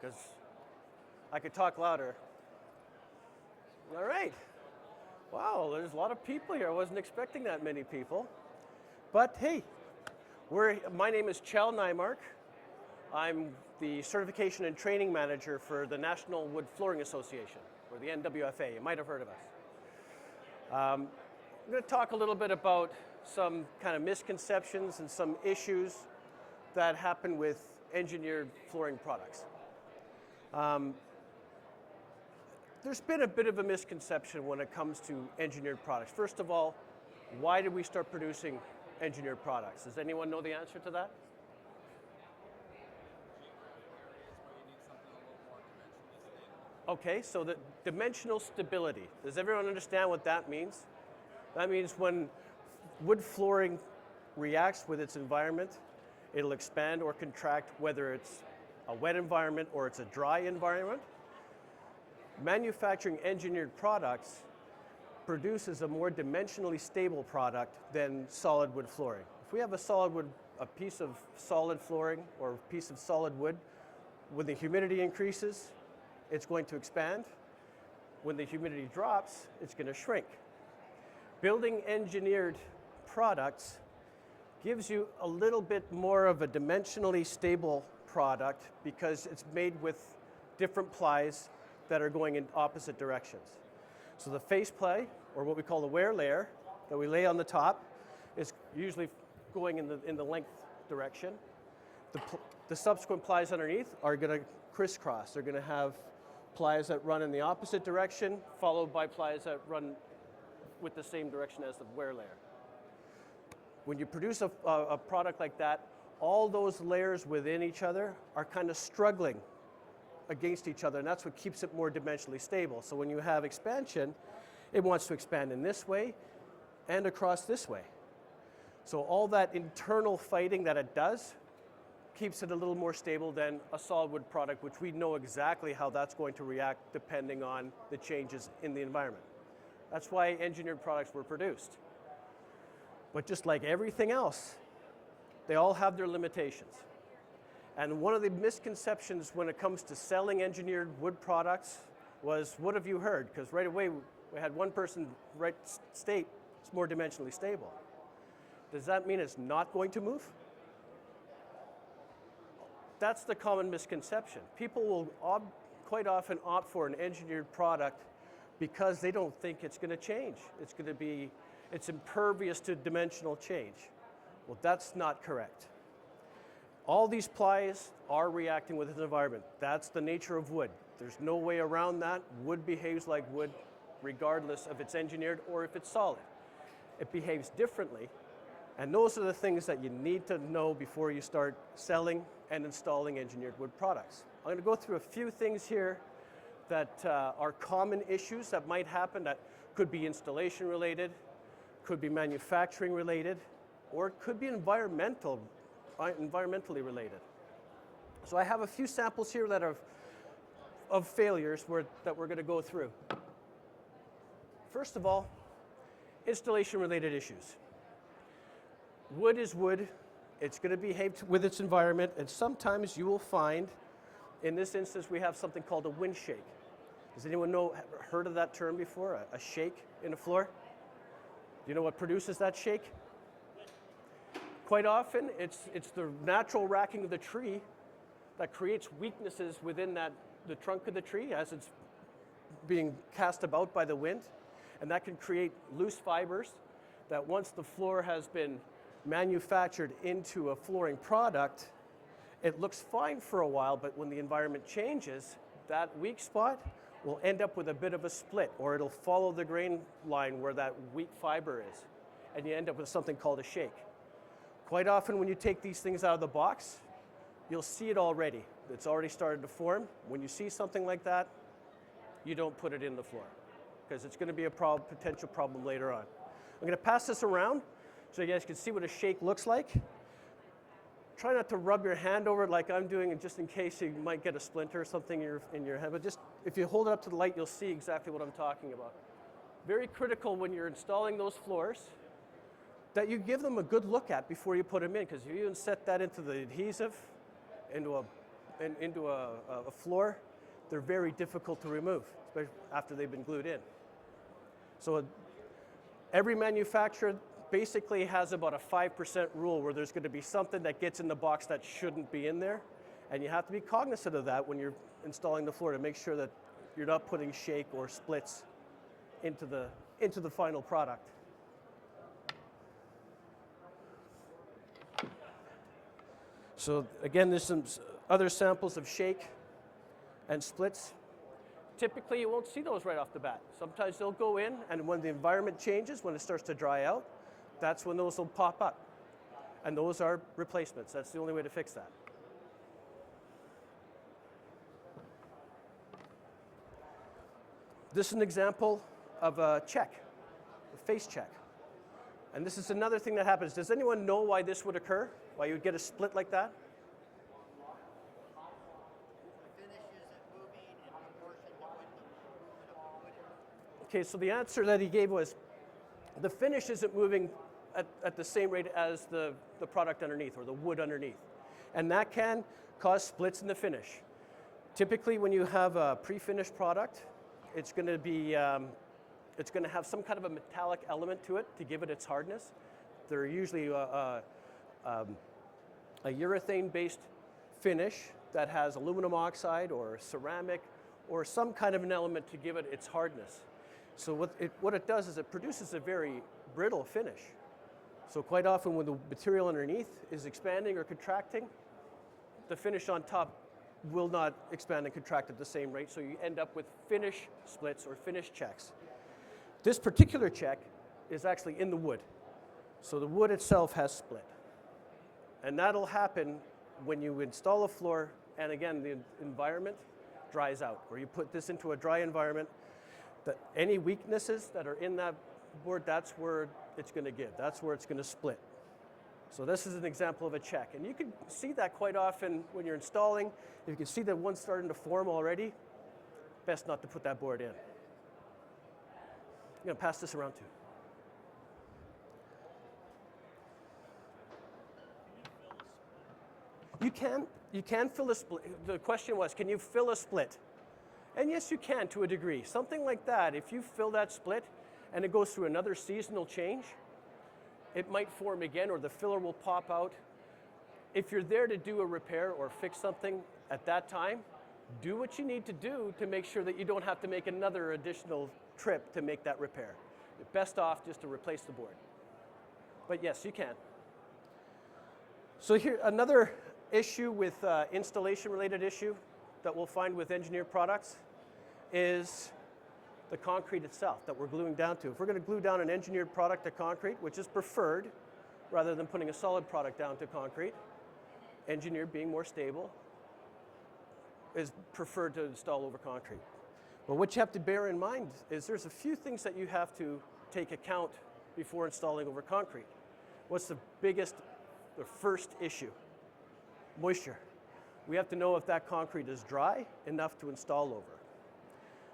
because I could talk louder. All right. Wow, there's a lot of people here. I wasn't expecting that many people. But hey, my name is Chell Nymark. I'm the Certification and Training Manager for the National Wood Flooring Association, or the NWFA. You might have heard of us. I'm going to talk a little bit about some kind of misconceptions and some issues that happen with engineered flooring products. There's been a bit of a misconception when it comes to engineered products. First of all, why did we start producing engineered products? Does anyone know the answer to that? Okay, so the dimensional stability. Does everyone understand what that means? That means when wood flooring reacts with its environment, it'll expand or contract, whether it's a wet environment or it's a dry environment. Manufacturing engineered products produces a more dimensionally stable product than solid wood flooring. If we have a piece of solid flooring or a piece of solid wood, when the humidity increases, it's going to expand. When the humidity drops, it's going to shrink. Building engineered products gives you a little bit more of a dimensionally stable product because it's made with different plies that are going in opposite directions. So the face ply, or what we call the wear layer, that we lay on the top, is usually going in the length direction. The subsequent plies underneath are going to crisscross. They're going to have plies that run in the opposite direction, followed by plies that run with the same direction as the wear layer. When you produce a product like that, all those layers within each other are kind of struggling against each other, and that's what keeps it more dimensionally stable. So when you have expansion, it wants to expand in this way and across this way. So all that internal fighting that it does keeps it a little more stable than a solid wood product, which we know exactly how that's going to react depending on the changes in the environment. That's why engineered products were produced. But just like everything else, they all have their limitations. And one of the misconceptions when it comes to selling engineered wood products was, what have you heard? Because right away, we had one person state it's more dimensionally stable. Does that mean it's not going to move? That's the common misconception. People will quite often opt for an engineered product because they don't think it's going to change. It's impervious to dimensional change. Well, that's not correct. All these plies are reacting with the environment. That's the nature of wood. There's no way around that. Wood behaves like wood regardless if it's engineered or if it's solid. It behaves differently, and those are the things that you need to know before you start selling and installing engineered wood products. I'm going to go through a few things here that are common issues that might happen that could be installation related, could be manufacturing related, or it could be environmentally related. So I have a few samples here that are of failures that we're going to go through. First of all, installation related issues. Wood is wood. It's going to behave with its environment, and sometimes you will find, in this instance, we have something called a wind shake. Does anyone heard of that term before, a shake in a floor? Do you know what produces that shake? Quite often, it's the natural racking of the tree that creates weaknesses within the trunk of the tree as it's being cast about by the wind, and that can create loose fibers that once the floor has been manufactured into a flooring product, it looks fine for a while, but when the environment changes, that weak spot will end up with a bit of a split, or it'll follow the grain line where that weak fiber is, and you end up with something called a shake. Quite often when you take these things out of the box, you'll see it already. It's already started to form. When you see something like that, you don't put it in the floor because it's going to be a potential problem later on. I'm going to pass this around so you guys can see what a shake looks like. Try not to rub your hand over it like I'm doing, and just in case you might get a splinter or something in your hand. But just if you hold it up to the light, you'll see exactly what I'm talking about. Very critical when you're installing those floors that you give them a good look at before you put them in, because if you even set that into the adhesive, into a into a floor, they're very difficult to remove, especially after they've been glued in. So every manufacturer basically has about a 5% rule where there's going to be something that gets in the box that shouldn't be in there. And you have to be cognizant of that when you're installing the floor to make sure that you're not putting shake or splits into the final product. So again, there's some other samples of shake and splits. Typically, you won't see those right off the bat. Sometimes they'll go in, and when the environment changes, when it starts to dry out, that's when those will pop up. And those are replacements. That's the only way to fix that. This is an example of a check, a face check. And this is another thing that happens. Does anyone know why this would occur? Why you would get a split like that? Okay, so the answer that he gave was the finish isn't moving at the same rate as the product underneath or the wood underneath. And that can cause splits in the finish. Typically, when you have a pre-finished product, it's going to be it's going to have some kind of a metallic element to it to give it its hardness. They're usually a urethane-based finish that has aluminum oxide or ceramic or some kind of an element to give it its hardness. So what it does is it produces a very brittle finish. So quite often when the material underneath is expanding or contracting, the finish on top will not expand and contract at the same rate, so you end up with finish splits or finish checks. This particular check is actually in the wood. So the wood itself has split. And that'll happen when you install a floor and again the environment dries out, or you put this into a dry environment, that any weaknesses that are in that board, that's where it's going to give. That's where it's going to split. So this is an example of a check. And you can see that quite often when you're installing. If you can see that one's starting to form already, best not to put that board in. I'm going to pass this around too. You can fill a split. The question was, can you fill a split? And yes, you can to a degree. Something like that, if you fill that split and it goes through another seasonal change, it might form again or the filler will pop out. If you're there to do a repair or fix something at that time, do what you need to do to make sure that you don't have to make another additional trip to make that repair. You're best off just to replace the board. But yes, you can. So here, another issue with installation-related issue that we'll find with engineered products is the concrete itself that we're gluing down to. If we're going to glue down an engineered product to concrete, which is preferred rather than putting a solid product down to concrete, engineered being more stable, is preferred to install over concrete. But what you have to bear in mind is there's a few things that you have to take account before installing over concrete. What's the first issue? Moisture. We have to know if that concrete is dry enough to install over.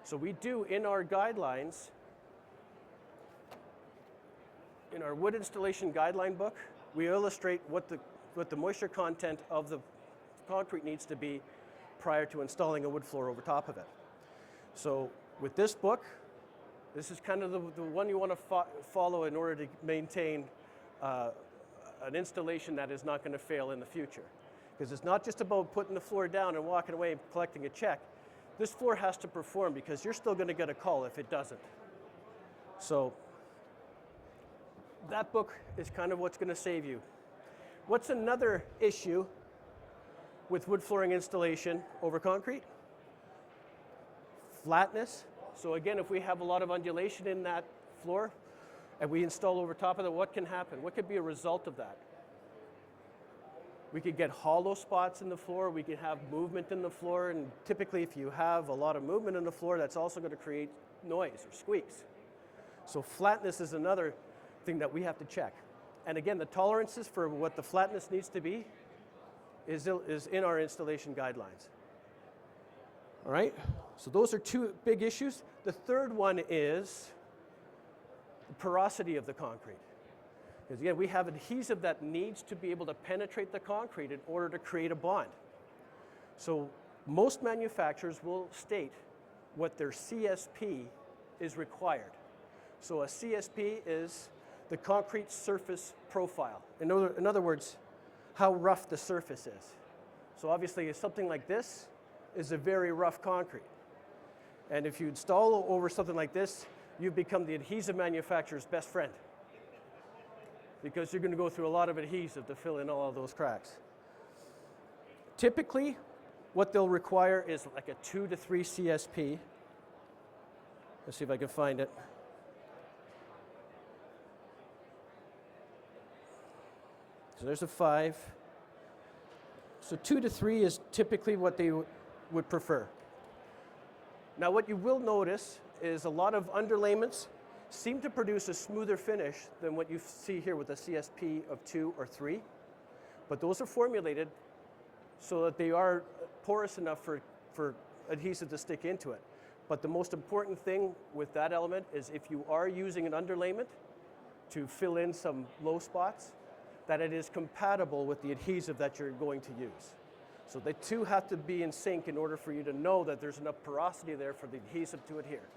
So we do in our guidelines, in our wood installation guideline book, we illustrate what the moisture content of the concrete needs to be prior to installing a wood floor over top of it. So with this book, this is kind of the one you want to follow in order to maintain an installation that is not going to fail in the future. Because it's not just about putting the floor down and walking away and collecting a check. This floor has to perform because you're still going to get a call if it doesn't. So that book is kind of what's going to save you. What's another issue with wood flooring installation over concrete? Flatness. So again, if we have a lot of undulation in that floor and we install over top of it, what can happen? What could be a result of that? We could get hollow spots in the floor, we could have movement in the floor, and typically if you have a lot of movement in the floor, that's also going to create noise or squeaks. So flatness is another thing that we have to check. And again, the tolerances for what the flatness needs to be is in our installation guidelines. All right, so those are two big issues. The third one is the porosity of the concrete. Because again, we have adhesive that needs to be able to penetrate the concrete in order to create a bond. So most manufacturers will state what their CSP is required. So a CSP is the concrete surface profile. In other words, how rough the surface is. So obviously something like this is a very rough concrete. And if you install over something like this, you've become the adhesive manufacturer's best friend, because you're going to go through a lot of adhesive to fill in all of those cracks. Typically, what they'll require is like a 2 to 3 CSP. Let's see if I can find it. So there's a 5. So 2 to 3 is typically what they would prefer. Now what you will notice is a lot of underlayments seem to produce a smoother finish than what you see here with a CSP of 2 or 3. But those are formulated so that they are porous enough for adhesive to stick into it. But the most important thing with that element is if you are using an underlayment to fill in some low spots, that it is compatible with the adhesive that you're going to use. So the two have to be in sync in order for you to know that there's enough porosity there for the adhesive to adhere.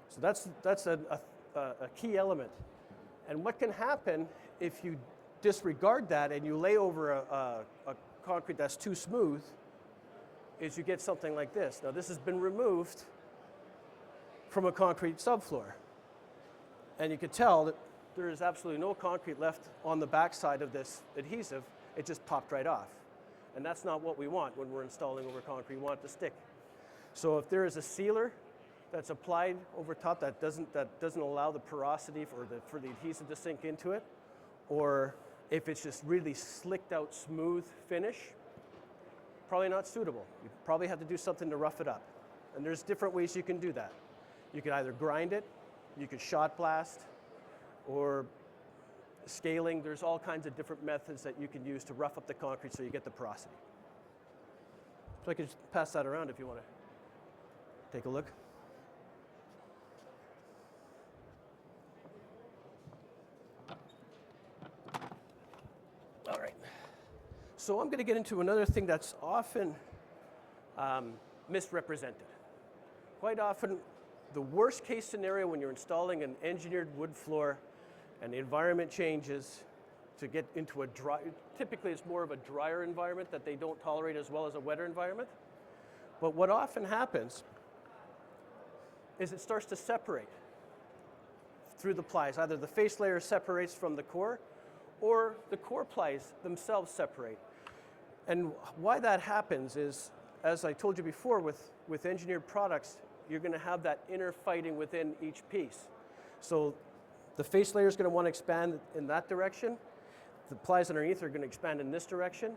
So that's a key element. And what can happen if you disregard that and you lay over a concrete that's too smooth is you get something like this. Now this has been removed from a concrete subfloor. And you can tell that there is absolutely no concrete left on the backside of this adhesive. It just popped right off. And that's not what we want when we're installing over concrete. We want it to stick. So if there is a sealer that's applied over top that doesn't allow the porosity for the adhesive to sink into it, or if it's just really slicked out smooth finish, probably not suitable. You probably have to do something to rough it up. And there's different ways you can do that. You can either grind it, you could shot blast, or scaling. There's all kinds of different methods that you can use to rough up the concrete so you get the porosity. So I can just pass that around if you want to take a look. All right. So I'm going to get into another thing that's often misrepresented. Quite often, the worst case scenario when you're installing an engineered wood floor and the environment changes to get into a dry, typically it's more of a drier environment that they don't tolerate as well as a wetter environment. But what often happens is it starts to separate through the plies. Either the face layer separates from the core or the core plies themselves separate. And why that happens is, as I told you before, with engineered products, you're going to have that inner fighting within each piece. So the face layer is going to want to expand in that direction. The plies underneath are going to expand in this direction.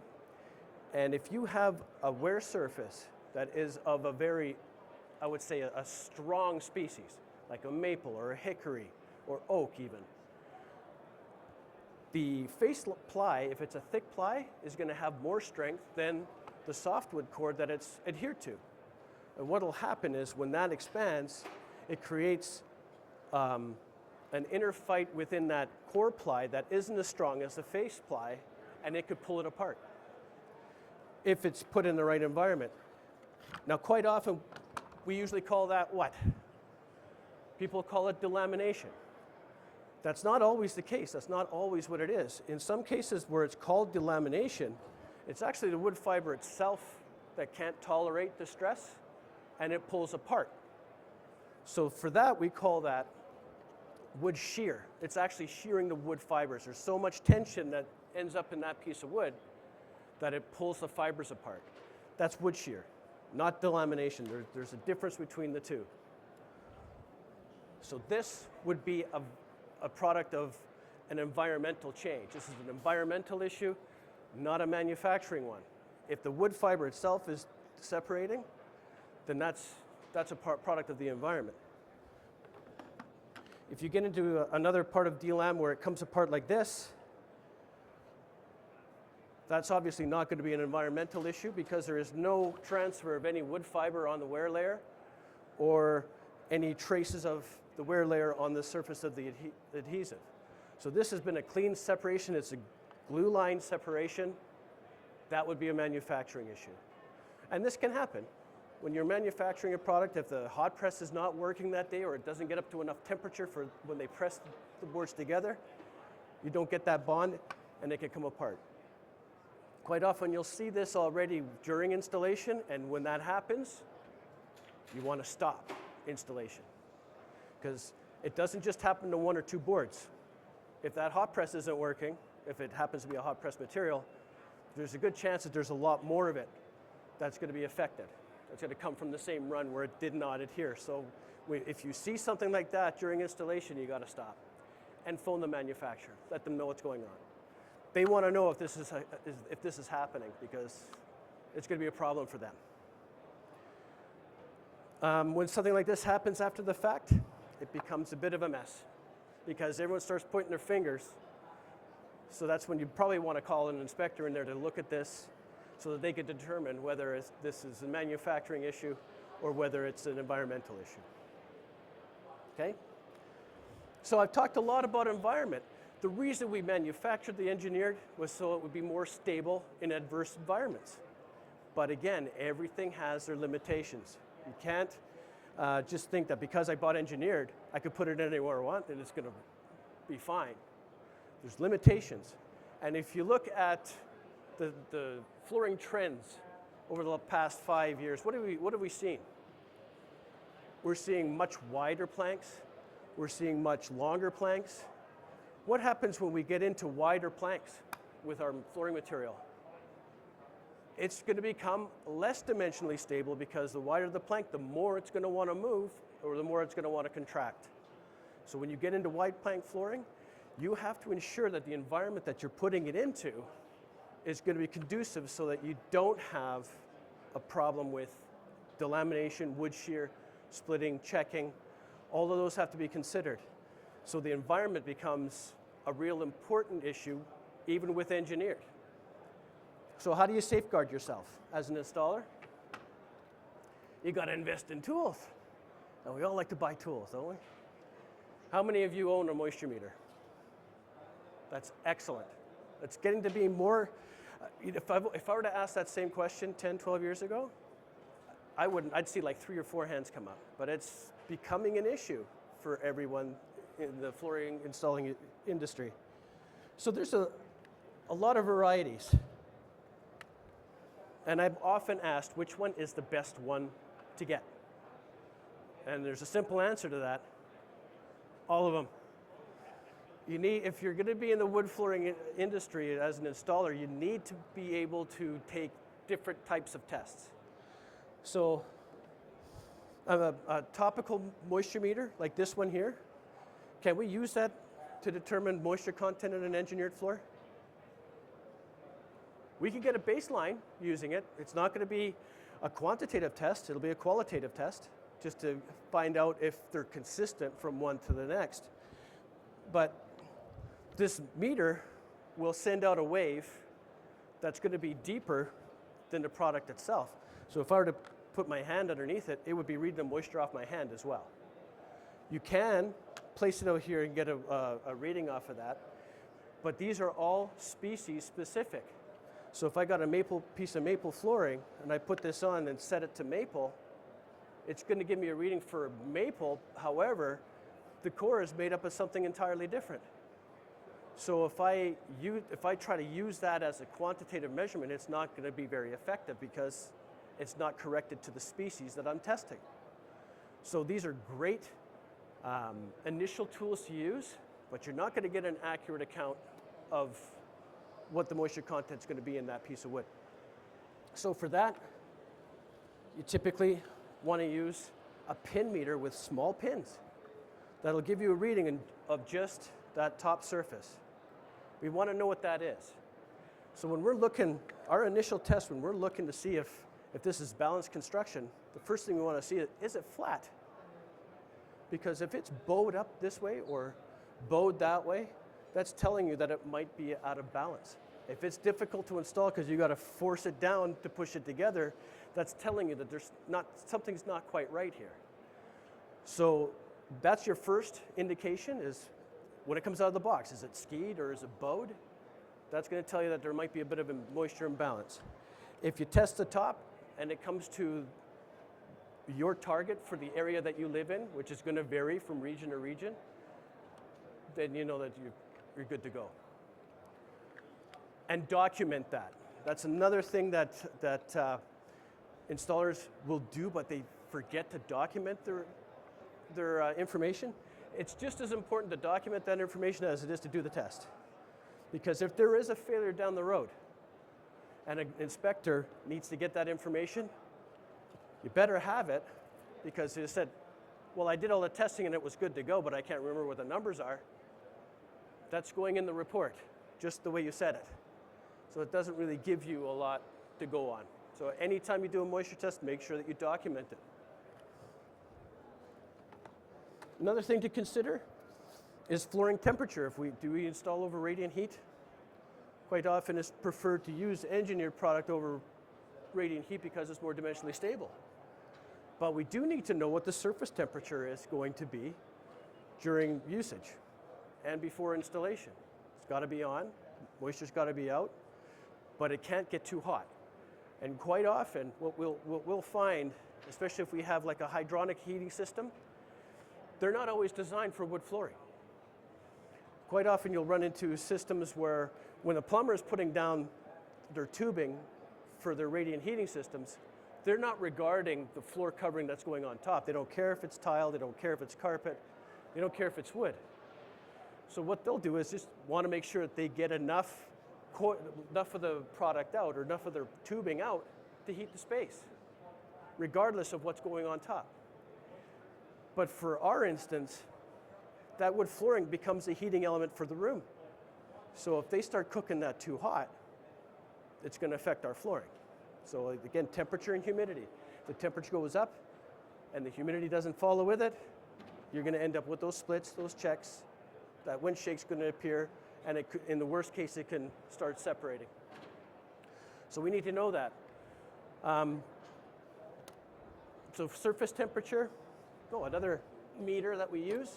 And if you have a wear surface that is of a very, I would say, a strong species, like a maple or a hickory or oak even, the face ply, if it's a thick ply, is going to have more strength than the softwood cord that it's adhered to. And what will happen is when that expands, it creates an inner fight within that core ply that isn't as strong as the face ply, and it could pull it apart if it's put in the right environment. Now, quite often, we usually call that what? People call it delamination. That's not always the case. That's not always what it is. In some cases where it's called delamination, it's actually the wood fiber itself that can't tolerate the stress, and it pulls apart. So for that, we call that wood shear. It's actually shearing the wood fibers. There's so much tension that ends up in that piece of wood that it pulls the fibers apart. That's wood shear, not delamination. There's a difference between the two. So this would be a product of an environmental change. This is an environmental issue, not a manufacturing one. If the wood fiber itself is separating, then that's a product of the environment. If you get into another part of delam where it comes apart like this, that's obviously not going to be an environmental issue because there is no transfer of any wood fiber on the wear layer or any traces of the wear layer on the surface of the adhesive. So this has been a clean separation. It's a glue line separation. That would be a manufacturing issue. And this can happen. When you're manufacturing a product, if the hot press is not working that day or it doesn't get up to enough temperature for when they press the boards together, you don't get that bond and it can come apart. Quite often you'll see this already during installation, and when that happens, you want to stop installation. Because it doesn't just happen to one or two boards. If that hot press isn't working, if it happens to be a hot press material, there's a good chance that there's a lot more of it that's going to be affected. It's going to come from the same run where it did not adhere. So if you see something like that during installation, you got to stop and phone the manufacturer. Let them know what's going on. They want to know if this is happening, because it's going to be a problem for them. When something like this happens after the fact, it becomes a bit of a mess because everyone starts pointing their fingers. So that's when you probably want to call an inspector in there to look at this, so that they can determine whether this is a manufacturing issue or whether it's an environmental issue. Okay? So I've talked a lot about environment. The reason we manufactured the engineered was so it would be more stable in adverse environments. But again, everything has their limitations. You can't just think that because I bought engineered, I could put it anywhere I want and it's going to be fine. There's limitations. And if you look at the flooring trends over the past 5 years, what have we seen? We're seeing much wider planks. We're seeing much longer planks. What happens when we get into wider planks with our flooring material? It's going to become less dimensionally stable, because the wider the plank, the more it's going to want to move, or the more it's going to want to contract. So when you get into wide plank flooring, you have to ensure that the environment that you're putting it into is going to be conducive so that you don't have a problem with delamination, wood shear, splitting, checking. All of those have to be considered. So the environment becomes a real important issue, even with engineered. So how do you safeguard yourself as an installer? You got to invest in tools. And we all like to buy tools, don't we? How many of you own a moisture meter? That's excellent. It's getting to be more, if I were to ask that same question 10, 12 years ago, I'd see like 3 or 4 hands come up. But it's becoming an issue for everyone in the flooring installing industry. So there's a lot of varieties. And I'm often asked, which one is the best one to get? And there's a simple answer to that: all of them. You need, if you're going to be in the wood flooring industry as an installer, you need to be able to take different types of tests. So a topical moisture meter, like this one here, can we use that to determine moisture content in an engineered floor? We can get a baseline using it. It's not going to be a quantitative test, it'll be a qualitative test, just to find out if they're consistent from one to the next. But this meter will send out a wave that's going to be deeper than the product itself. So if I were to put my hand underneath it, it would be reading the moisture off my hand as well. You can place it out here and get a reading off of that, but these are all species specific. So if I got a piece of maple flooring and I put this on and set it to maple, it's going to give me a reading for maple. However, the core is made up of something entirely different. So if I try to use that as a quantitative measurement, it's not going to be very effective because it's not corrected to the species that I'm testing. So these are great initial tools to use, but you're not going to get an accurate account of what the moisture content is going to be in that piece of wood. So for that, you typically want to use a pin meter with small pins. That'll give you a reading of just that top surface. We want to know what that is. So when we're looking, our initial test, when we're looking to see if this is balanced construction, the first thing we want to see is it flat? Because if it's bowed up this way or bowed that way, that's telling you that it might be out of balance. If it's difficult to install because you got to force it down to push it together, that's telling you that something's not quite right here. So that's your first indication, is when it comes out of the box, is it skied or is it bowed? That's going to tell you that there might be a bit of a moisture imbalance. If you test the top and it comes to your target for the area that you live in, which is going to vary from region to region, then you know that you're good to go. And document that. That's another thing that installers will do, but they forget to document their information. It's just as important to document that information as it is to do the test. Because if there is a failure down the road and an inspector needs to get that information, you better have it, because they said, well, I did all the testing and it was good to go, but I can't remember what the numbers are. That's going in the report, just the way you said it. So it doesn't really give you a lot to go on. So anytime you do a moisture test, make sure that you document it. Another thing to consider is flooring temperature. Do we install over radiant heat? Quite often it's preferred to use engineered product over radiant heat because it's more dimensionally stable. But we do need to know what the surface temperature is going to be during usage and before installation. It's got to be on, moisture's got to be out, but it can't get too hot. And quite often, what we'll find, especially if we have like a hydronic heating system, they're not always designed for wood flooring. Quite often you'll run into systems where when a plumber is putting down their tubing for their radiant heating systems, they're not regarding the floor covering that's going on top. They don't care if it's tile, they don't care if it's carpet, they don't care if it's wood. So what they'll do is just want to make sure that they get enough of the product out or enough of their tubing out to heat the space, regardless of what's going on top. But for our instance, that wood flooring becomes a heating element for the room. So if they start cooking that too hot, it's going to affect our flooring. So again, temperature and humidity. If the temperature goes up and the humidity doesn't follow with it, you're going to end up with those splits, those checks. That wind shake's going to appear, and it could, in the worst case, it can start separating. So we need to know that. So surface temperature, another meter that we use.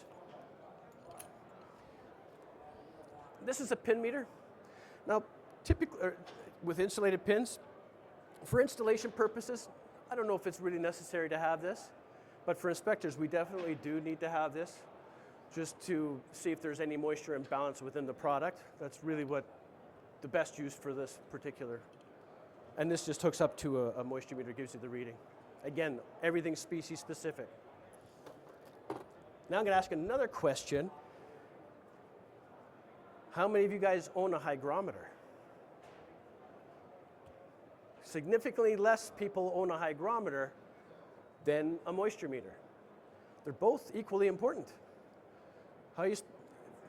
This is a pin meter. Now, typically, with insulated pins, for installation purposes, I don't know if it's really necessary to have this, but for inspectors, we definitely do need to have this, just to see if there's any moisture imbalance within the product. That's really what the best use for this particular. And this just hooks up to a moisture meter, gives you the reading. Again, everything's species specific. Now I'm going to ask another question. How many of you guys own a hygrometer? Significantly less people own a hygrometer than a moisture meter. They're both equally important.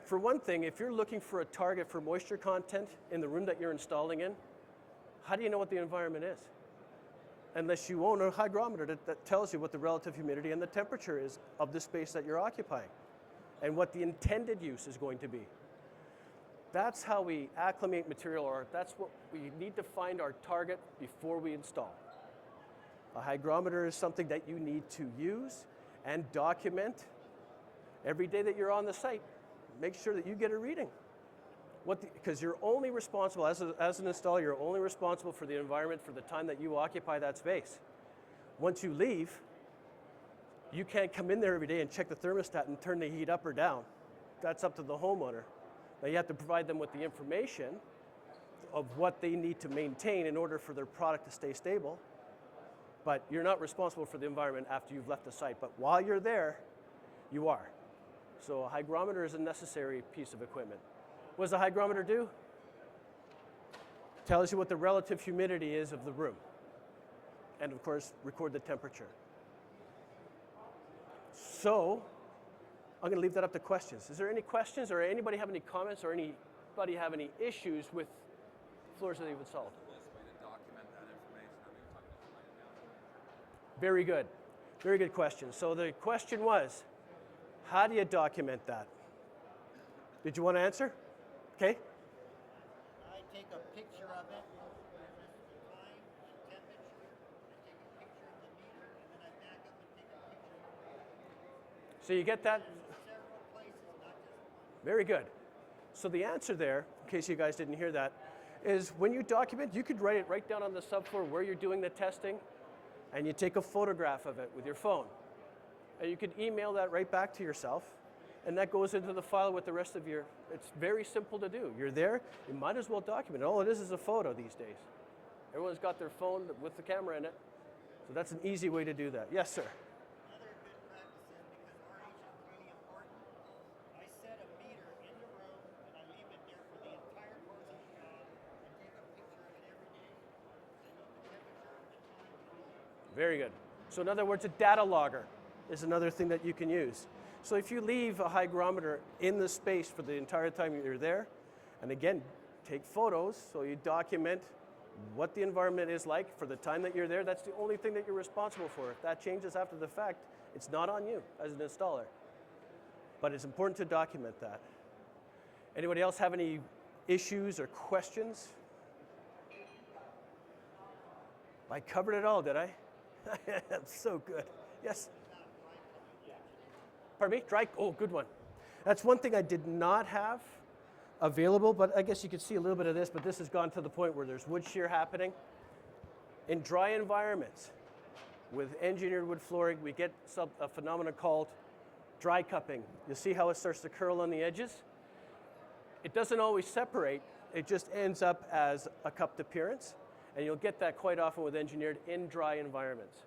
For one thing, if you're looking for a target for moisture content in the room that you're installing in, how do you know what the environment is? Unless you own a hygrometer that tells you what the relative humidity and the temperature is of the space that you're occupying and what the intended use is going to be. That's how we acclimate material, or that's what we need to find our target before we install. A hygrometer is something that you need to use and document every day that you're on the site. Make sure that you get a reading. Because you're only responsible, as an installer, you're only responsible for the environment for the time that you occupy that space. Once you leave, you can't come in there every day and check the thermostat and turn the heat up or down. That's up to the homeowner. Now you have to provide them with the information of what they need to maintain in order for their product to stay stable. But you're not responsible for the environment after you've left the site. But while you're there, you are. So a hygrometer is a necessary piece of equipment. What does a hygrometer do? Tells you what the relative humidity is of the room. And of course, record the temperature. So, I'm going to leave that up to questions. Is there any questions, or anybody have any comments, or anybody have any issues with floors that they've installed? Very good. Very good question. So the question was, how do you document that? Did you want to answer? Okay. I take a picture of it, measure the time, the temperature, I take a picture of the meter, and then I back up and take a picture. So you get that? Several places, not just one. Very good. So the answer there, in case you guys didn't hear that, is when you document, you could write it right down on the subfloor where you're doing the testing, and you take a photograph of it with your phone. And you can email that right back to yourself, and that goes into the file with the rest of your, it's very simple to do. You're there, you might as well document it. All it is a photo these days. Everyone's got their phone with the camera in it. So that's an easy way to do that. Yes, sir. Another good practice is, because RH is really important, I set a meter in the room and I leave it there for the entire course of the job and take a picture of it every day. I know the temperature and time. Very good. So in other words, a data logger is another thing that you can use. So if you leave a hygrometer in the space for the entire time you're there, and again, take photos so you document what the environment is like for the time that you're there. That's the only thing that you're responsible for. If that changes after the fact, it's not on you as an installer. But it's important to document that. Anybody else have any issues or questions? I covered it all, did I? That's so good. Yes? Pardon me? Dry? Oh, good one. That's one thing I did not have available, but I guess you could see a little bit of this, but this has gone to the point where there's wood shear happening. In dry environments, with engineered wood flooring, we get a phenomenon called dry cupping. You see how it starts to curl on the edges? It doesn't always separate, it just ends up as a cupped appearance, and you'll get that quite often with engineered in dry environments.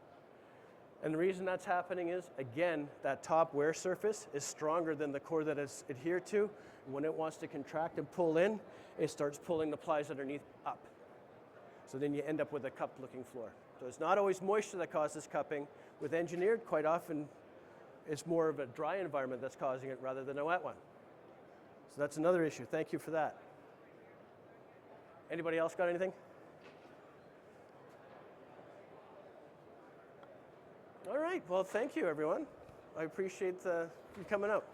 And the reason that's happening is, again, that top wear surface is stronger than the core that it's adhered to. When it wants to contract and pull in, it starts pulling the plies underneath up. So then you end up with a cupped looking floor. So it's not always moisture that causes cupping. With engineered, quite often it's more of a dry environment that's causing it rather than a wet one. So that's another issue. Thank you for that. Anybody else got anything? All right, well, thank you, everyone. I appreciate you coming out.